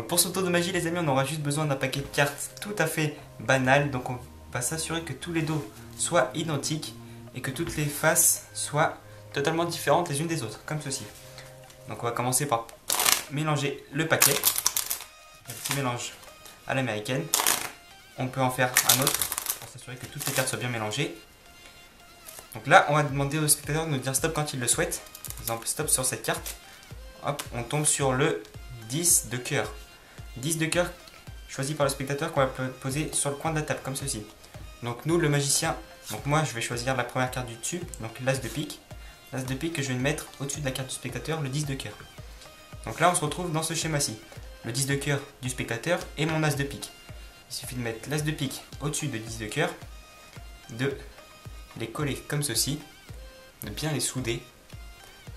pour ce tour de magie les amis, on aura juste besoin d'un paquet de cartes tout à fait banal. Donc on va s'assurer que tous les dos soient identiques et que toutes les faces soient totalement différentes les unes des autres, comme ceci. Donc on va commencer par mélanger le paquet. Un petit mélange à l'américaine. On peut en faire un autre pour s'assurer que toutes les cartes soient bien mélangées. Donc là, on va demander au spectateur de nous dire stop quand il le souhaite. Par exemple, stop sur cette carte. Hop, on tombe sur le 10 de cœur. 10 de cœur choisi par le spectateur qu'on va poser sur le coin de la table, comme ceci. Donc nous, le magicien, donc moi je vais choisir la première carte du dessus, donc l'as de pique. L'as de pique que je vais mettre au-dessus de la carte du spectateur, le 10 de cœur. Donc là, on se retrouve dans ce schéma-ci. Le 10 de cœur du spectateur et mon as de pique. Il suffit de mettre l'as de pique au-dessus de 10 de cœur, de les coller comme ceci, de bien les souder,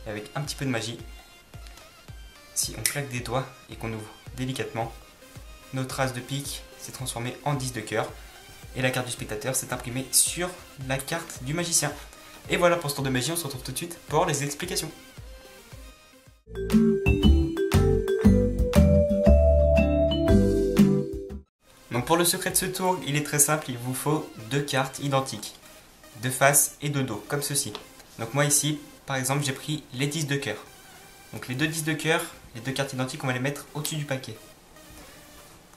et avec un petit peu de magie, si on claque des doigts et qu'on ouvre délicatement, notre as de pique s'est transformé en 10 de cœur, et la carte du spectateur s'est imprimée sur la carte du magicien. Et voilà pour ce tour de magie, on se retrouve tout de suite pour les explications. Donc pour le secret de ce tour, il est très simple, il vous faut deux cartes identiques, de face et de dos, comme ceci. Donc moi ici, par exemple, j'ai pris les 10 de cœur. Donc les deux 10 de cœur, les deux cartes identiques, on va les mettre au-dessus du paquet,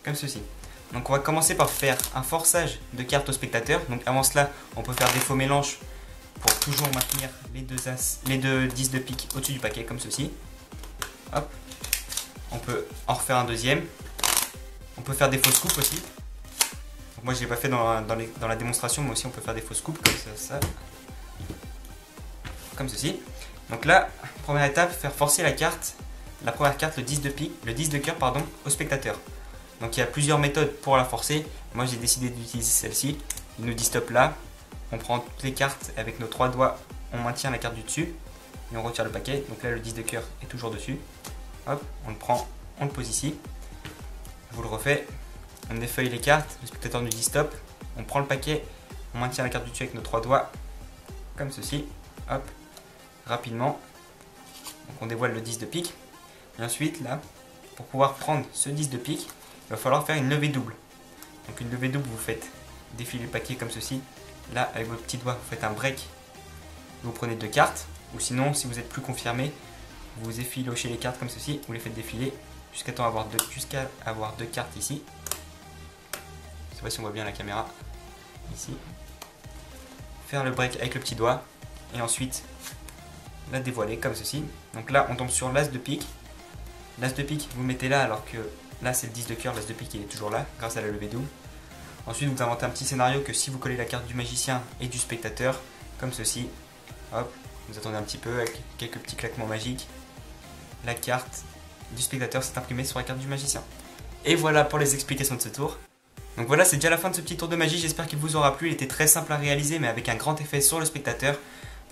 comme ceci. Donc on va commencer par faire un forçage de cartes au spectateur. Donc avant cela, on peut faire des faux mélanges pour toujours maintenir les deux 10 de pique au-dessus du paquet, comme ceci. Hop. On peut en refaire un deuxième. On peut faire des fausses coupes aussi. Donc moi je ne l'ai pas fait dans la démonstration, mais aussi on peut faire des fausses coupes comme ça. Comme ceci. Donc là, première étape, faire forcer la première carte, le 10 de cœur pardon, au spectateur. Donc il y a plusieurs méthodes pour la forcer. Moi j'ai décidé d'utiliser celle-ci. Il nous dit stop là. On prend toutes les cartes avec nos trois doigts, on maintient la carte du dessus et on retire le paquet. Donc là le 10 de cœur est toujours dessus. Hop, on le prend, on le pose ici. Je vous le refais. On effeuille les cartes, le spectateur nous dit stop. On prend le paquet, on maintient la carte du dessus avec nos trois doigts, comme ceci. Hop, rapidement. Donc on dévoile le 10 de pique. Et ensuite là, pour pouvoir prendre ce 10 de pique, il va falloir faire une levée double. Donc une levée double, vous faites défiler le paquet comme ceci. Là, avec vos petits doigts, vous faites un break. Vous prenez deux cartes. Ou sinon, si vous êtes plus confirmé, vous effilochez les cartes comme ceci. Vous les faites défiler jusqu'à avoir deux cartes ici. Je ne sais pas si on voit bien la caméra. Ici. Faire le break avec le petit doigt. Et ensuite, la dévoiler comme ceci. Donc là, on tombe sur l'as de pique. L'as de pique, vous mettez là alors que là, c'est le 10 de cœur. L'as de pique, il est toujours là grâce à la levée double. Ensuite, vous inventez un petit scénario que si vous collez la carte du magicien et du spectateur, comme ceci, hop, vous attendez un petit peu avec quelques petits claquements magiques, la carte du spectateur s'est imprimée sur la carte du magicien. Et voilà pour les explications de ce tour. Donc voilà, c'est déjà la fin de ce petit tour de magie, j'espère qu'il vous aura plu, il était très simple à réaliser mais avec un grand effet sur le spectateur.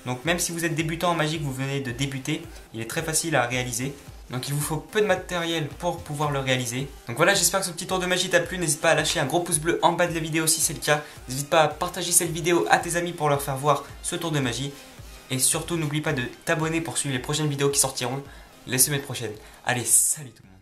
Donc même si vous êtes débutant en magie, que vous venez de débuter, il est très facile à réaliser. Donc il vous faut peu de matériel pour pouvoir le réaliser. Donc voilà, j'espère que ce petit tour de magie t'a plu. N'hésite pas à lâcher un gros pouce bleu en bas de la vidéo si c'est le cas. N'hésite pas à partager cette vidéo à tes amis pour leur faire voir ce tour de magie. Et surtout, n'oublie pas de t'abonner pour suivre les prochaines vidéos qui sortiront la semaine prochaine. Allez, salut tout le monde.